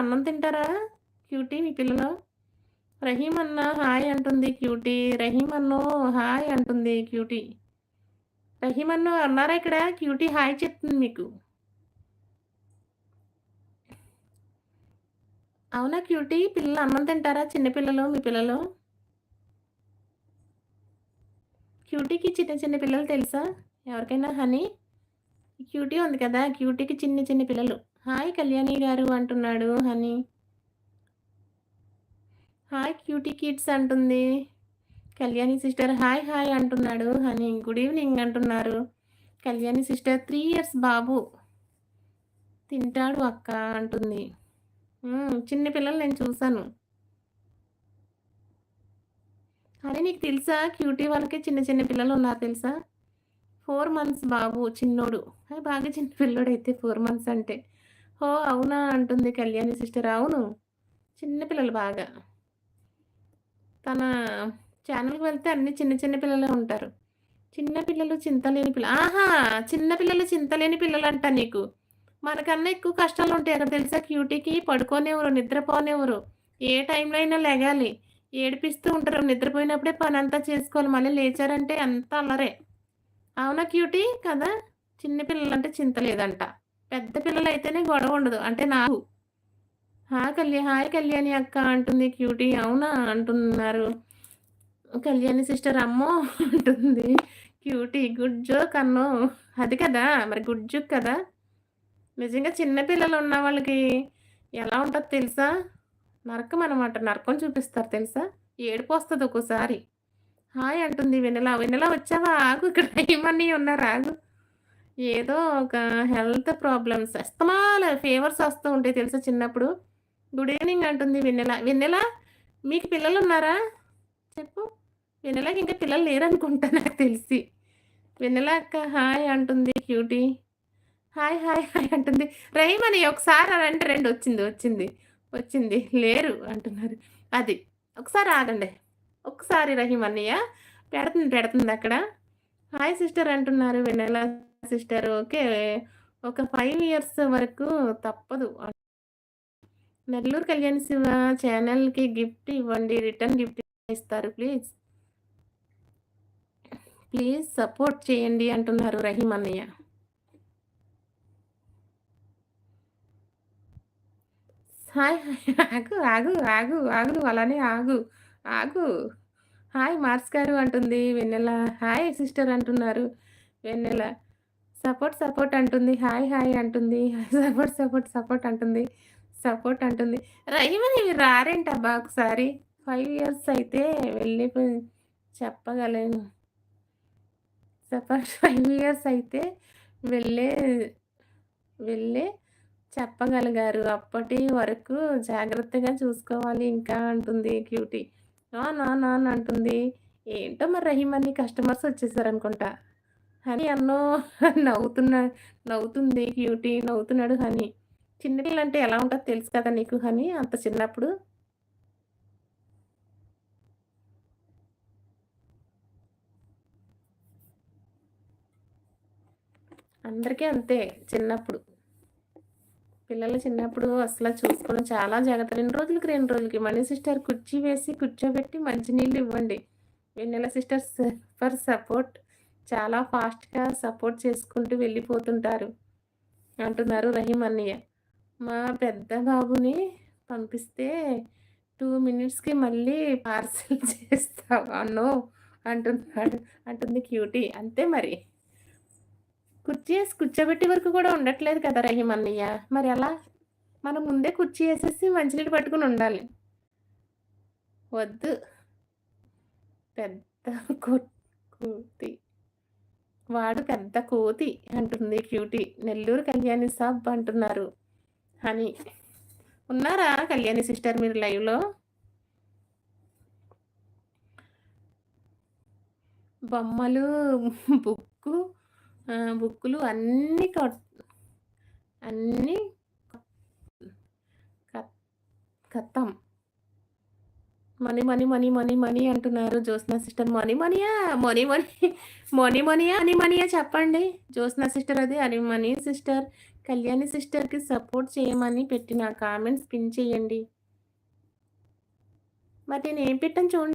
అన్నం తింటారా క్యూటీ మీ పిల్లలు? రహీం అన్న హాయ్ అంటుంది క్యూటీ. రహీం అన్నో హాయ్ అంటుంది క్యూటీ. రహీం అన్న ఉన్నారా ఇక్కడ? క్యూటీ హాయ్ చెప్తుంది మీకు. అవునా క్యూటీ? పిల్లలు అన్నం తింటారా? చిన్న పిల్లలు మీ పిల్లలు? క్యూటీకి చిన్న చిన్న పిల్లలు తెలుసా? ఎవరికైనా హనీ? క్యూటీ ఉంది కదా! క్యూటీకి చిన్ని చిన్ని పిల్లలు. హాయ్ కళ్యాణి గారు అంటున్నాడు హనీ. హాయ్ క్యూటీ కిడ్స్ అంటుంది. కళ్యాణి సిస్టర్ హాయ్ హాయ్ అంటున్నాడు హనీ. గుడ్ ఈవినింగ్ అంటున్నారు. కళ్యాణి సిస్టర్ 3 ఇయర్స్ బాబు. తింటాడు అక్క అంటుంది. చిన్న పిల్లలు నేను చూసాను. అదే నీకు తెలుసా? క్యూటీ వాళ్ళకి చిన్న చిన్న పిల్లలు ఉన్నారు తెలుసా? 4 మంత్స్ బాబు చిన్నోడు. బాగా చిన్న పిల్లోడైతే 4 మంత్స్ అంటే. ఓహ్! అవునా అంటుంది కళ్యాణి సిస్టర్. అవును. చిన్న పిల్లలు బాగా. తన ఛానెల్‌కి వెళ్తే అన్ని చిన్న చిన్న పిల్లలే ఉంటారు. చిన్న పిల్లలు చింతలేని ఆహా! చిన్న పిల్లలు చింతలేని పిల్లలంట నీకు. మనకన్నా ఎక్కువ కష్టాలుంటాయి అక్కడ తెలుసా క్యూటీకి పడుకోనివ్వరు, నిద్రపోనివ్వరు. ఏ టైంలో అయినా లెగాలి. ఏడిపిస్తూ ఉంటారు. నిద్రపోయినప్పుడే పనంతా చేసుకోవాలి. మళ్ళీ లేచారంటే అంతా అల్లరే. అవునా క్యూటీ కదా! చిన్న పిల్లలంటే చింత లేదంట. పెద్ద పిల్లలైతేనే గొడవ ఉండదు. అంటే నాకు. హాయ్ కళ్యాణి అక్క అంటుంది క్యూటీ. అవునా అంటున్నారు. కళ్యాణి సిస్టర్ అమ్మో! అంటుంది క్యూటీ. గుడ్ జోక్ అన్నో. అది కదా! మరి గుడ్ జోక్ కదా! నిజంగా చిన్న పిల్లలున్న వాళ్ళకి ఎలా ఉంటదో తెలుసా? నరకమనమాట. నరకం చూపిస్తారు తెలుసా? ఏడుపొస్తది ఒక్కోసారి. హాయ్ అంటుంది వెన్నెల. వెన్నెల వచ్చావా? ఆగు ఇక్కడ ఏమని ఉన్నారు ఆగు. ఏదో ఒక హెల్త్ ప్రాబ్లమ్స్ అస్తమాను ఫీవర్స్ వస్తూ ఉంటాయి తెలుసా చిన్నప్పుడు. గుడ్ ఈవెనింగ్ అంటుంది వెన్నెల. వెన్నెల మీకు పిల్లలున్నారా? చెప్పు. వెన్నెలకి ఇంకా పిల్లలు లేరనుకుంటా నాకు తెలిసి. వెన్నెల అక్క హాయ్ అంటుంది క్యూటీ. హాయ్, హాయ్, హాయ్ అంటుంది. రహిమని ఒకసారి రండి రండి వచ్చింది. లేరు అంటున్నారు. అది. ఒకసారి ఆగండి. ఒక్కసారి రహీం అన్నయ్య పెడుతుందక్కడ. హాయ్ సిస్టర్ అంటున్నారు వెన్నెల సిస్టర్. ఓకే. ఒక 5 ఇయర్స్ వరకు తప్పదు. నెల్లూరు కళ్యాణి శివ ఛానెల్‌కి గిఫ్ట్ ఇవ్వండి. రిటర్న్ గిఫ్ట్ ఇస్తారు ప్లీజ్. ప్లీజ్ సపోర్ట్ చేయండి అంటున్నారు రహీం అన్నయ్య. హాయ్ ఆగు నువ్వు అలానే ఆగు. ఆగు. హాయ్ మార్స్ గారు అంటుంది వెన్నెల. హాయ్ సిస్టర్ అంటున్నారు వెన్నెల. సపోర్ట్ అంటుంది. హాయ్ అంటుంది. సపోర్ట్ అంటుంది. సపోర్ట్ అంటుంది. రహిమని రారేంటబ్బా ఒకసారి? 5 ఇయర్స్ అయితే వెళ్ళిపోయి చెప్పగలను. సపోజ్ 5 ఇయర్స్ అయితే వెళ్ళే వెళ్ళే చెప్పగలిగారు. అప్పటి వరకు జాగ్రత్తగా చూసుకోవాలి ఇంకా అంటుంది క్యూటీ. ఆన్ అంటుంది. ఏంటో మరి రహీమ్ అన్ని కస్టమర్స్ వచ్చేసారనుకుంటా. హనీ అన్నో నవ్వుతున్న నవ్వుతుంది క్యూటీ. నవ్వుతున్నాడు హనీ. చిన్న పిల్లంటే ఎలా ఉంటదో తెలుసు కదా నీకు హనీ అంత చిన్నప్పుడు. అందరికీ అంతే చిన్నప్పుడు. పిల్లలు చిన్నప్పుడు అసల చూసుకోవడం చాలా జాగ్రత్త. 2 రోజులకి మనీ సిస్టర్ కుర్చీ వేసి కూర్చోబెట్టి మంచినీళ్ళు ఇవ్వండి. వెన్నెల సిస్టర్స్ ఫర్ సపోర్ట్ చాలా ఫాస్ట్‌గా సపోర్ట్ చేసుకుంటూ వెళ్ళిపోతుంటారు అంటున్నారు రహీం అన్నయ్య. మా పెద్ద బాబుని పంపిస్తే 2 మినిట్స్‌కి మళ్ళీ పార్సెల్ చేస్తావా నో అంటుంది క్యూటీ. అంతే మరి. కుర్చీ ఏసి కూర్చోబెట్టే వరకు కూడా ఉండట్లేదు కదా రహీం అన్నయ్య. మరెలా? మనం ముందే కుర్చీ ఏసేసి మంచినీళ్ళు పట్టుకొని ఉండాలి. వద్దు. పెద్ద కో కోతి. వాడు పెద్ద కోతి అంటుంది క్యూటీ. నెల్లూరు కళ్యాణి సాబ్ అంటున్నారు హనీ. ఉన్నారా కళ్యాణి సిస్టర్ మీరు లైవ్‌లో? బొమ్మలు, బుక్కు బుక్కులు అన్నీ ఖ ఖతం. మనీ అంటున్నారు జ్యోత్స్న సిస్టర్. మనీయా? మనీయా చెప్పండి. జ్యోత్స్న సిస్టర్ అది మనీ సిస్టర్. కళ్యాణి సిస్టర్‌కి సపోర్ట్ చేయమని పెట్టిన కామెంట్స్ పిన్ చేయండి. మరి నేనేం పెట్టాను చూడండి.